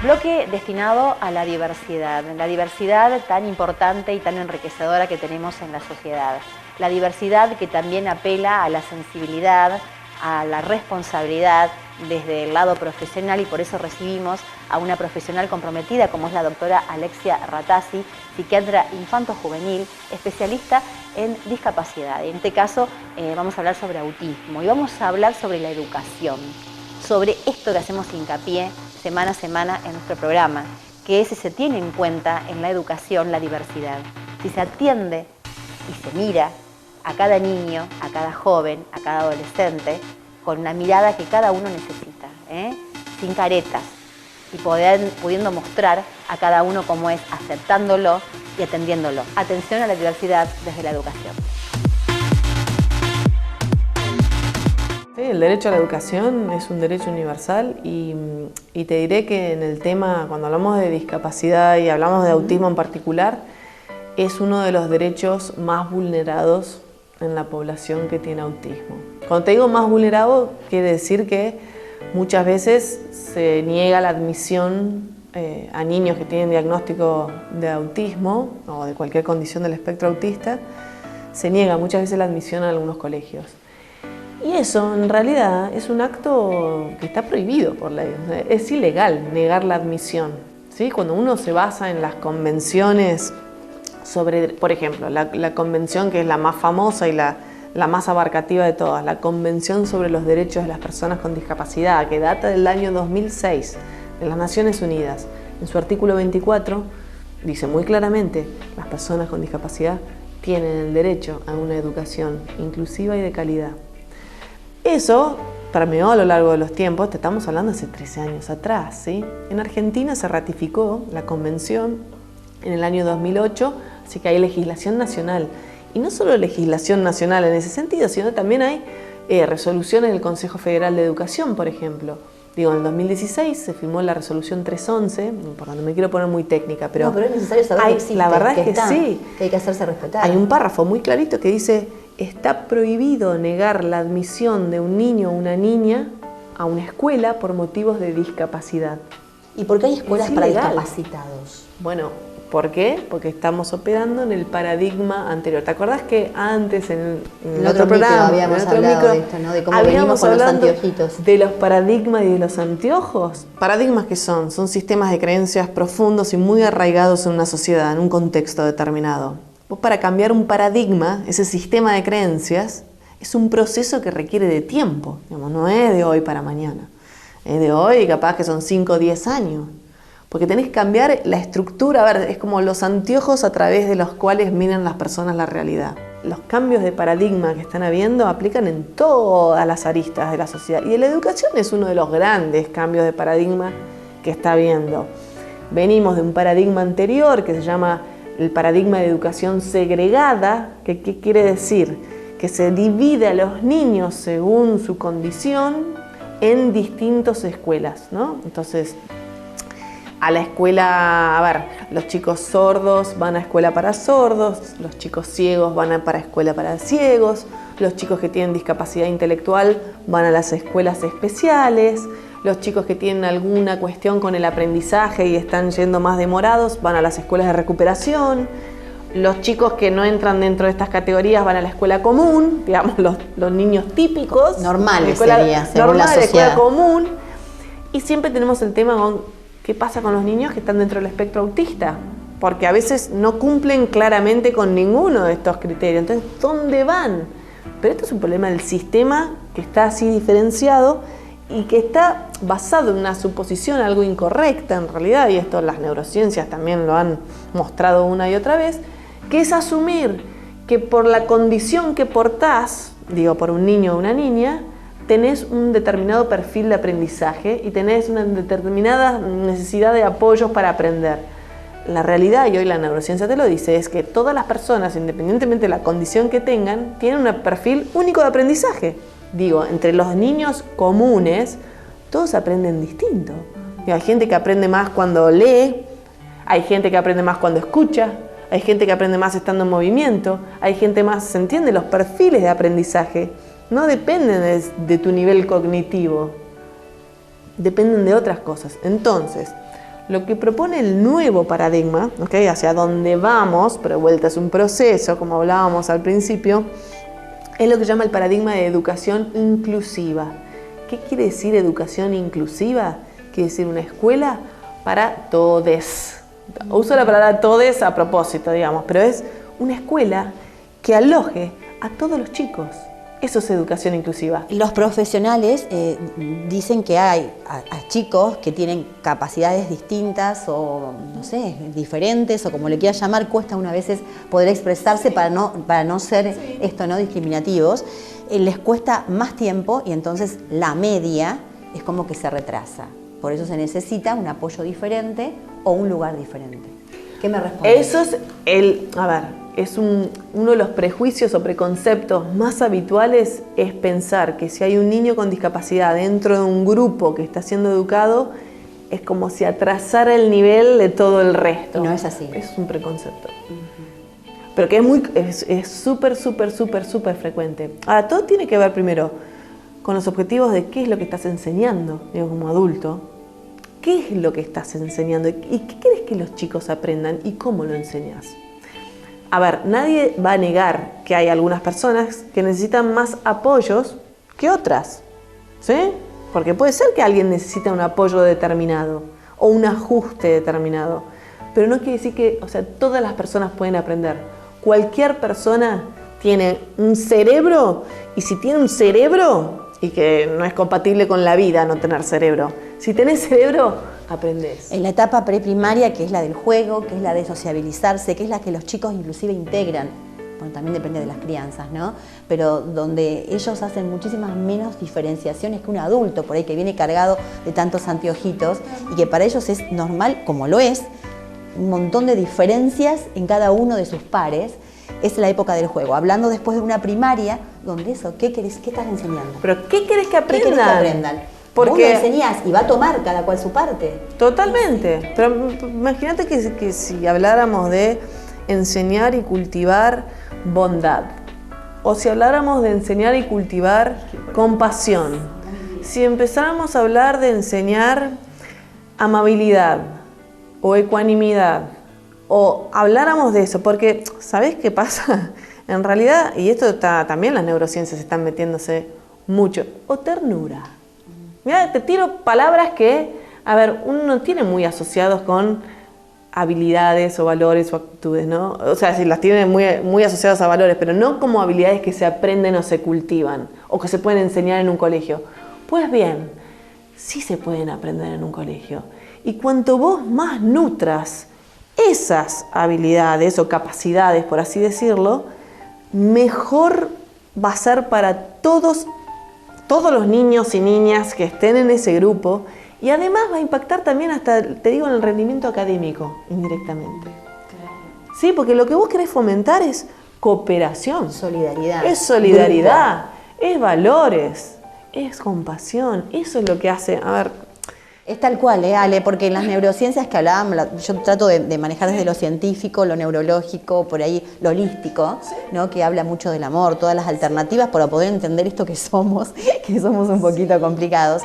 Bloque destinado a la diversidad tan importante y tan enriquecedora que tenemos en la sociedad. La diversidad que también apela a la sensibilidad, a la responsabilidad desde el lado profesional, y por eso recibimos a una profesional comprometida como es la doctora Alexia Ratazzi, psiquiatra infanto-juvenil, especialista en discapacidad. En este caso vamos a hablar sobre autismo y vamos a hablar sobre la educación, sobre esto que hacemos hincapié semana a semana en nuestro programa, que es si se tiene en cuenta en la educación la diversidad, si se atiende y se mira a cada niño, a cada joven, a cada adolescente, con la mirada que cada uno necesita, sin caretas, y pudiendo mostrar a cada uno cómo es, aceptándolo y atendiéndolo. Atención a la diversidad desde la educación. Sí, el derecho a la educación es un derecho universal y te diré que en el tema, cuando hablamos de discapacidad y hablamos de autismo en particular, es uno de los derechos más vulnerados en la población que tiene autismo. Cuando te digo más vulnerado, quiere decir que muchas veces se niega la admisión a niños que tienen diagnóstico de autismo o de cualquier condición del espectro autista, se niega muchas veces la admisión a algunos colegios. Y eso en realidad es un acto que está prohibido por ley. O sea, es ilegal negar la admisión, ¿sí? Cuando uno se basa en las convenciones sobre, por ejemplo, la convención que es la más famosa y la más abarcativa de todas, la Convención sobre los Derechos de las Personas con Discapacidad, que data del año 2006 de las Naciones Unidas. En su artículo 24 dice muy claramente: las personas con discapacidad tienen el derecho a una educación inclusiva y de calidad. Eso permeó a lo largo de los tiempos, te estamos hablando hace 13 años atrás, ¿sí? En Argentina se ratificó la convención en el año 2008, así que hay legislación nacional. Y no solo legislación nacional en ese sentido, sino también hay resoluciones del Consejo Federal de Educación, por ejemplo. Digo, en el 2016 se firmó la resolución 311, no me quiero poner muy técnica, pero... No, pero es necesario saber que existe, la verdad que es que está, sí. Que hay que hacerse respetar. Hay un párrafo muy clarito que dice: está prohibido negar la admisión de un niño o una niña a una escuela por motivos de discapacidad. ¿Y por qué hay escuelas para ilegal. discapacitados? Bueno, ¿por qué? Porque estamos operando en el paradigma anterior. ¿Te acordás que antes en el otro programa habíamos hablado de esto, ¿no? De cómo venimos con los anteojitos. De los paradigmas y de los anteojos. Paradigmas que son sistemas de creencias profundos y muy arraigados en una sociedad, en un contexto determinado. Vos, para cambiar un paradigma, ese sistema de creencias, es un proceso que requiere de tiempo. Digamos, no es de hoy para mañana. Es de hoy y capaz que son 5 o 10 años. Porque tenés que cambiar la estructura. A ver, es como los anteojos a través de los cuales miran las personas la realidad. Los cambios de paradigma que están habiendo aplican en todas las aristas de la sociedad. Y la educación es uno de los grandes cambios de paradigma que está habiendo. Venimos de un paradigma anterior que se llama el paradigma de educación segregada. ¿Qué quiere decir? Que se divide a los niños según su condición en distintas escuelas, ¿no? Entonces, a la escuela, a ver, los chicos sordos van a escuela para sordos, los chicos ciegos van para escuela para ciegos, los chicos que tienen discapacidad intelectual van a las escuelas especiales, los chicos que tienen alguna cuestión con el aprendizaje y están yendo más demorados van a las escuelas de recuperación, los chicos que no entran dentro de estas categorías van a la escuela común, digamos los niños típicos. Normales sería, según la sociedad. Escuela común. Y siempre tenemos el tema con qué pasa con los niños que están dentro del espectro autista, porque a veces no cumplen claramente con ninguno de estos criterios. Entonces, ¿dónde van? Pero esto es un problema del sistema que está así diferenciado y que está basado en una suposición algo incorrecta en realidad, y esto las neurociencias también lo han mostrado una y otra vez, que es asumir que por la condición que portás, digo, por un niño o una niña, tenés un determinado perfil de aprendizaje y tenés una determinada necesidad de apoyos para aprender. La realidad, y hoy la neurociencia te lo dice, es que todas las personas, independientemente de la condición que tengan, tienen un perfil único de aprendizaje. Digo, entre los niños comunes, todos aprenden distinto. Digo, hay gente que aprende más cuando lee, hay gente que aprende más cuando escucha, hay gente que aprende más estando en movimiento, hay gente más, ¿se entiende? Los perfiles de aprendizaje no dependen de tu nivel cognitivo, dependen de otras cosas. Entonces, Lo que propone el nuevo paradigma, ¿okay? Hacia dónde vamos, pero de vuelta es un proceso, como hablábamos al principio, es lo que llama el paradigma de educación inclusiva. ¿Qué quiere decir educación inclusiva? Quiere decir una escuela para todes. Uso la palabra todes a propósito, digamos, pero es una escuela que aloje a todos los chicos. Eso es educación inclusiva. Los profesionales dicen que hay a chicos que tienen capacidades distintas o, no sé, diferentes o como le quieras llamar, cuesta unas veces poder expresarse para no ser no discriminativos. Les cuesta más tiempo y entonces la media es como que se retrasa. Por eso se necesita un apoyo diferente o un lugar diferente. ¿Qué me respondes? Eso es uno de los prejuicios o preconceptos más habituales, es pensar que si hay un niño con discapacidad dentro de un grupo que está siendo educado, es como si atrasara el nivel de todo el resto. Y no es así. Es un preconcepto. Pero que es súper frecuente. Ahora, todo tiene que ver primero con los objetivos de qué es lo que estás enseñando, digo, como adulto. ¿Qué es lo que estás enseñando? ¿Y qué querés que los chicos aprendan? ¿Y cómo lo enseñas? A ver, nadie va a negar que hay algunas personas que necesitan más apoyos que otras, ¿sí? Porque puede ser que alguien necesite un apoyo determinado o un ajuste determinado, pero no quiere decir que, todas las personas pueden aprender. Cualquier persona tiene un cerebro, y si tiene un cerebro, y que no es compatible con la vida no tener cerebro, si tenés cerebro, aprendés. En la etapa preprimaria, que es la del juego, que es la de sociabilizarse, que es la que los chicos inclusive integran, bueno, también depende de las crianzas, ¿no? Pero donde ellos hacen muchísimas menos diferenciaciones que un adulto, por ahí que viene cargado de tantos anteojitos, y que para ellos es normal, como lo es, un montón de diferencias en cada uno de sus pares. Es la época del juego. Hablando después de una primaria, donde eso, ¿qué estás enseñando? ¿Pero qué querés que aprendan? ¿Qué querés que aprendan? Porque vos lo enseñás y va a tomar cada cual su parte. Totalmente. Pero imagínate que si habláramos de enseñar y cultivar bondad, o si habláramos de enseñar y cultivar compasión, si empezáramos a hablar de enseñar amabilidad o ecuanimidad, o habláramos de eso, porque ¿sabés qué pasa? En realidad, y esto también las neurociencias están metiéndose mucho, o ternura. Mira, te tiro palabras que, uno no tiene muy asociados con habilidades o valores o actitudes, ¿no? O sea, sí las tiene muy asociados a valores, pero no como habilidades que se aprenden o se cultivan, o que se pueden enseñar en un colegio. Pues bien, sí se pueden aprender en un colegio. Y cuanto vos más nutras esas habilidades o capacidades, por así decirlo, mejor va a ser para todos los niños y niñas que estén en ese grupo, y además va a impactar también hasta, te digo, en el rendimiento académico, indirectamente. Claro. Sí, porque lo que vos querés fomentar es cooperación. Solidaridad. Es solidaridad, es valores, es compasión. Eso es lo que hace, es tal cual, Ale, porque en las neurociencias que hablábamos, yo trato de manejar desde lo científico, lo neurológico, por ahí lo holístico, ¿no? Que habla mucho del amor, todas las alternativas para poder entender esto que somos un poquito complicados.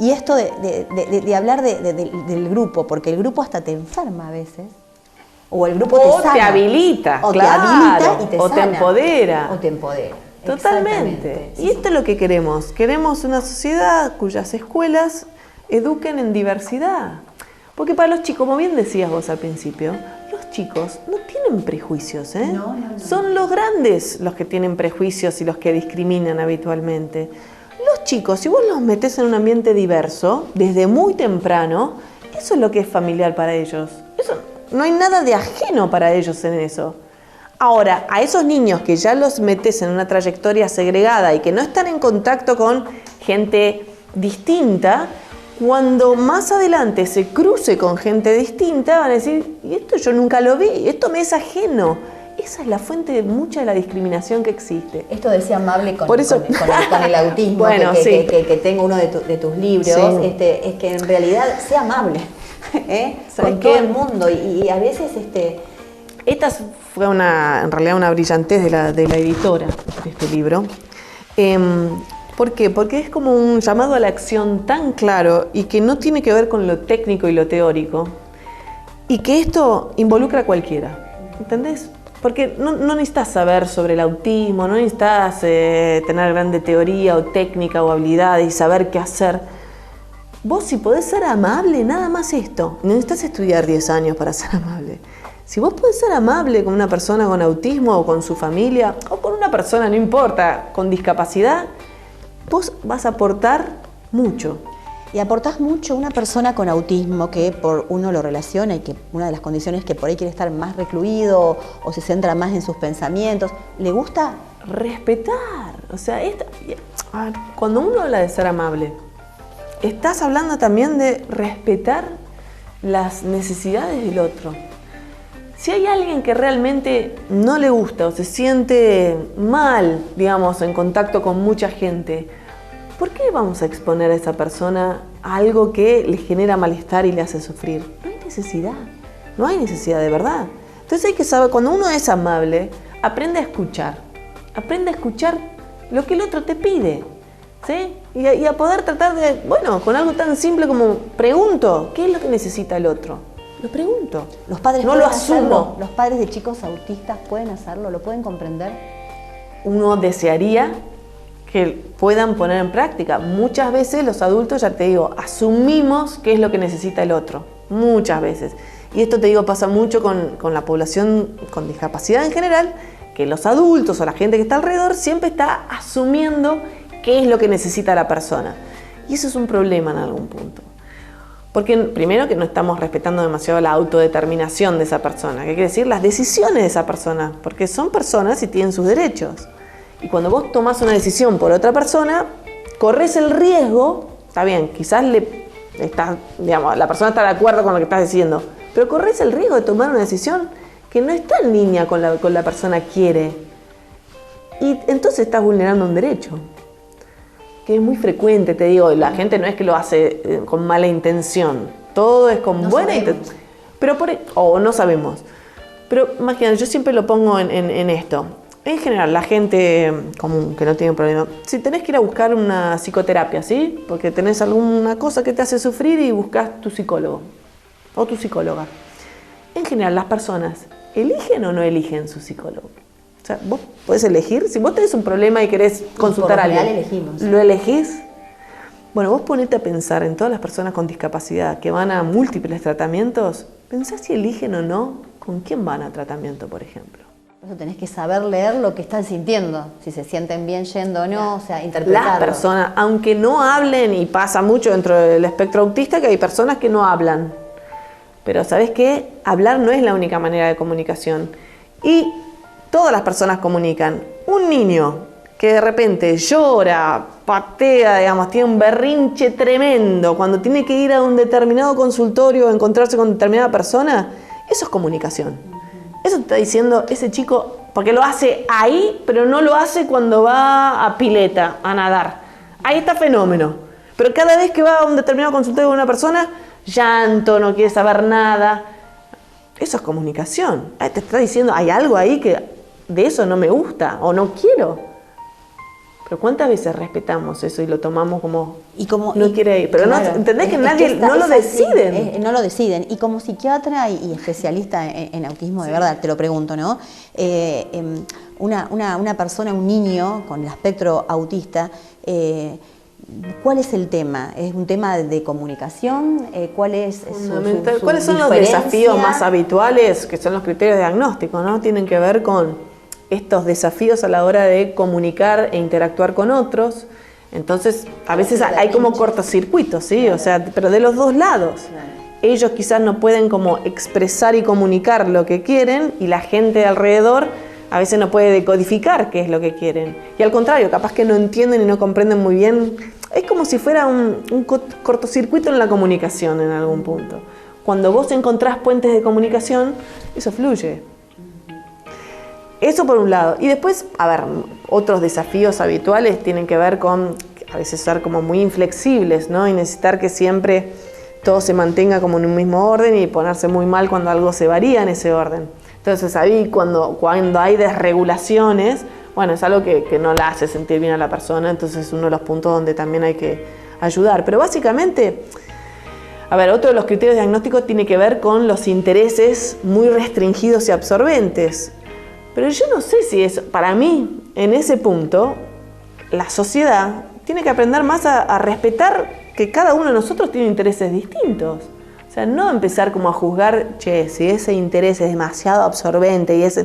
Y esto de hablar del grupo, porque el grupo hasta te enferma a veces, o el grupo te sana. O te habilita, o claro, te habilita y te o sana. te empodera. O te empodera. Totalmente. Y esto es lo que queremos. Queremos una sociedad cuyas escuelas eduquen en diversidad. Porque para los chicos, como bien decías vos al principio, los chicos no tienen prejuicios, ¿eh? No. Son los grandes los que tienen prejuicios y los que discriminan habitualmente. Los chicos, si vos los metés en un ambiente diverso, desde muy temprano, eso es lo que es familiar para ellos. Eso, no hay nada de ajeno para ellos en eso. Ahora, a esos niños que ya los metés en una trayectoria segregada y que no están en contacto con gente distinta, cuando más adelante se cruce con gente distinta, van a decir, y esto yo nunca lo vi, esto me es ajeno. Esa es la fuente de mucha de la discriminación que existe. Esto decía Amable con el autismo, bueno, que tengo uno de tus libros, sí. Es que en realidad sea amable con todo el mundo y a veces... Esta fue en realidad una brillantez de la editora de este libro. ¿Por qué? Porque es como un llamado a la acción tan claro y que no tiene que ver con lo técnico y lo teórico. Y que esto involucra a cualquiera, ¿entendés? Porque no necesitas saber sobre el autismo, no necesitas tener grande teoría o técnica o habilidades y saber qué hacer. Vos si podés ser amable, nada más esto. No necesitas estudiar 10 años para ser amable. Si vos podés ser amable con una persona con autismo o con su familia, o con una persona, no importa, con discapacidad, vos vas a aportar mucho. Y aportás mucho a una persona con autismo que por uno lo relaciona y que una de las condiciones que por ahí quiere estar más recluido o se centra más en sus pensamientos. ¿Le gusta? Respetar. O sea, cuando uno habla de ser amable, estás hablando también de respetar las necesidades del otro. Si hay alguien que realmente no le gusta o se siente mal, digamos, en contacto con mucha gente, ¿por qué vamos a exponer a esa persona a algo que le genera malestar y le hace sufrir? No hay necesidad de verdad. Entonces hay que saber, cuando uno es amable, aprende a escuchar lo que el otro te pide, ¿sí? Y a poder tratar de, bueno, con algo tan simple como pregunto, ¿qué es lo que necesita el otro? Lo pregunto. Los padres no lo asumo. Hacerlo. Los padres de chicos autistas pueden hacerlo, lo pueden comprender. Uno desearía que puedan poner en práctica. Muchas veces los adultos, ya te digo, asumimos qué es lo que necesita el otro. Muchas veces. Y esto, te digo, pasa mucho con la población con discapacidad en general, que los adultos o la gente que está alrededor siempre está asumiendo qué es lo que necesita la persona. Y eso es un problema en algún punto. Porque primero que no estamos respetando demasiado la autodeterminación de esa persona, que quiere decir las decisiones de esa persona, porque son personas y tienen sus derechos. Y cuando vos tomás una decisión por otra persona, corres el riesgo, está bien, quizás la persona está de acuerdo con lo que estás diciendo, pero corres el riesgo de tomar una decisión que no está en línea con la persona quiere. Y entonces estás vulnerando un derecho, que es muy frecuente, te digo, la gente no es que lo hace con mala intención, todo es con buena intención, o no sabemos. Pero imagínate, yo siempre lo pongo en esto. En general, la gente común que no tiene problema, si tenés que ir a buscar una psicoterapia, ¿sí? Porque tenés alguna cosa que te hace sufrir y buscas tu psicólogo o tu psicóloga. En general, las personas eligen o no eligen su psicólogo. O sea, vos podés elegir. Si vos tenés un problema y querés consultar a alguien, elegimos. ¿Lo elegís? Bueno, vos ponete a pensar en todas las personas con discapacidad que van a múltiples tratamientos. Pensá si eligen o no con quién van a tratamiento, por ejemplo. Por eso tenés que saber leer lo que están sintiendo, si se sienten bien yendo o no, o sea, interpretarlo. Las personas, aunque no hablen, y pasa mucho dentro del espectro autista, que hay personas que no hablan. Pero ¿sabés qué? Hablar no es la única manera de comunicación. Y todas las personas comunican. Un niño que de repente llora, patea, digamos, tiene un berrinche tremendo, cuando tiene que ir a un determinado consultorio o encontrarse con determinada persona, eso es comunicación. Eso te está diciendo ese chico, porque lo hace ahí, pero no lo hace cuando va a pileta, a nadar. Ahí está fenómeno. Pero cada vez que va a un determinado consultorio con una persona, llanto, no quiere saber nada. Eso es comunicación. Te está diciendo, hay algo ahí que de eso no me gusta o no quiero. Pero ¿cuántas veces respetamos eso y lo tomamos como no quiere ir? Pero claro, ¿entendés que nadie no lo deciden? No lo deciden. Y como psiquiatra y especialista en autismo, de verdad, te lo pregunto, ¿no? Una persona, un niño con el espectro autista, ¿cuál es el tema? ¿Es un tema de comunicación? ¿Cuál es su ¿Cuáles son los desafíos más habituales, que son los criterios de diagnóstico, ¿no? Tienen que ver con estos desafíos a la hora de comunicar e interactuar con otros. Entonces, a veces hay como cortocircuitos, ¿sí? Claro. O sea, pero de los dos lados. Claro. Ellos quizás no pueden como expresar y comunicar lo que quieren y la gente de alrededor a veces no puede decodificar qué es lo que quieren. Y al contrario, capaz que no entienden y no comprenden muy bien. Es como si fuera un cortocircuito en la comunicación en algún punto. Cuando vos encontrás puentes de comunicación, eso fluye. Eso por un lado. Y después, otros desafíos habituales tienen que ver con a veces ser como muy inflexibles, ¿no? Y necesitar que siempre todo se mantenga como en un mismo orden y ponerse muy mal cuando algo se varía en ese orden. Entonces ahí cuando hay desregulaciones, bueno, es algo que no la hace sentir bien a la persona, entonces es uno de los puntos donde también hay que ayudar. Pero básicamente, a ver, otro de los criterios diagnósticos tiene que ver con los intereses muy restringidos y absorbentes. Pero yo no sé si es, para mí, en ese punto, la sociedad tiene que aprender más a respetar que cada uno de nosotros tiene intereses distintos. O sea, no empezar como a juzgar, che, si ese interés es demasiado absorbente y es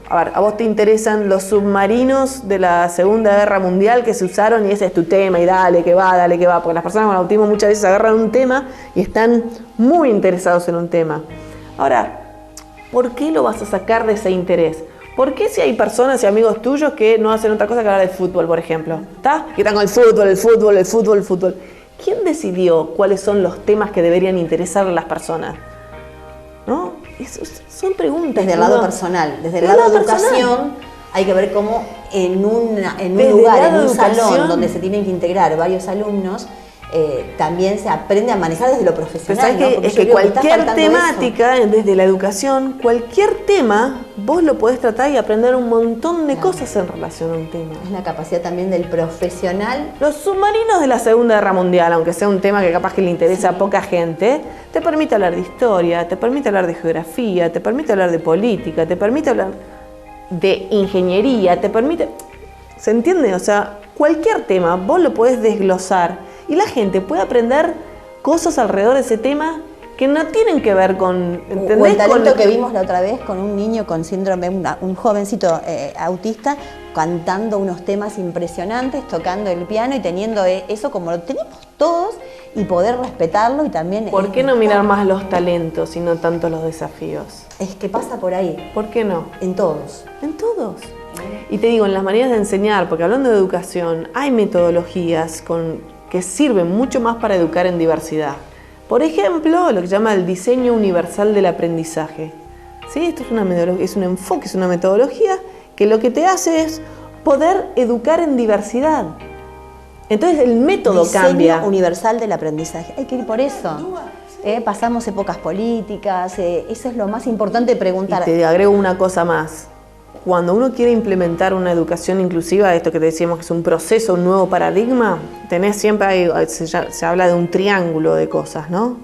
a ver, a vos te interesan los submarinos de la Segunda Guerra Mundial que se usaron y ese es tu tema y dale que va, porque las personas con autismo muchas veces agarran un tema y están muy interesados en un tema. Ahora, ¿por qué lo vas a sacar de ese interés? ¿Por qué si hay personas y amigos tuyos que no hacen otra cosa que hablar de fútbol, por ejemplo? ¿Está? Que están con el fútbol. ¿Quién decidió cuáles son los temas que deberían interesar a las personas? ¿No? Son preguntas. Desde el lado personal, desde el lado de educación, hay que ver cómo en un lugar, en un salón donde se tienen que integrar varios alumnos, también se aprende a manejar desde lo profesional. ¿No? Es que cualquier temática, desde la educación, cualquier tema, vos lo podés tratar y aprender un montón de cosas en relación a un tema. Es la capacidad también del profesional. Los submarinos de la Segunda Guerra Mundial, aunque sea un tema que capaz que le interesa a poca gente, te permite hablar de historia, te permite hablar de geografía, te permite hablar de política, te permite hablar de ingeniería, te permite... ¿Se entiende? O sea, cualquier tema vos lo podés desglosar y la gente puede aprender cosas alrededor de ese tema que no tienen que ver con... ¿entendés? O el talento que vimos la otra vez con un niño con síndrome, un jovencito autista, cantando unos temas impresionantes, tocando el piano y teniendo eso como lo tenemos todos y poder respetarlo y también... ¿Por qué no mirar más los talentos y no tanto los desafíos? Es que pasa por ahí. ¿Por qué no? En todos. En todos. Y te digo, en las maneras de enseñar, porque hablando de educación, hay metodologías que sirven mucho más para educar en diversidad. Por ejemplo, lo que se llama el diseño universal del aprendizaje. ¿Sí? Esto es un enfoque, es una metodología que lo que te hace es poder educar en diversidad. Entonces el método cambia. Diseño universal del aprendizaje. Hay que ir por eso. Pasamos épocas políticas, eso es lo más importante preguntar. Y te agrego una cosa más. Cuando uno quiere implementar una educación inclusiva, esto que te decíamos que es un proceso, un nuevo paradigma, se habla de un triángulo de cosas, ¿no?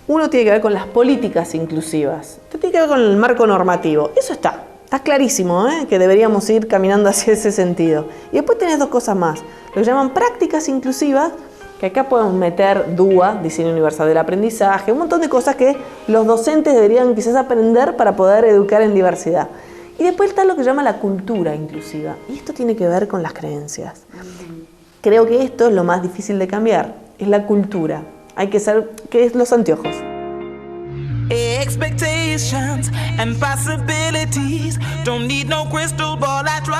Uno tiene que ver con las políticas inclusivas, tiene que ver con el marco normativo, eso está clarísimo, que deberíamos ir caminando hacia ese sentido. Y después tenés dos cosas más, lo que llaman prácticas inclusivas, que acá podemos meter DUA, Diseño Universal del Aprendizaje, un montón de cosas que los docentes deberían quizás aprender para poder educar en diversidad. Y después está lo que se llama la cultura inclusiva. Y esto tiene que ver con las creencias. Creo que esto es lo más difícil de cambiar. Es la cultura. Hay que saber qué es los anteojos. Expectations and possibilities. Don't need no crystal ball.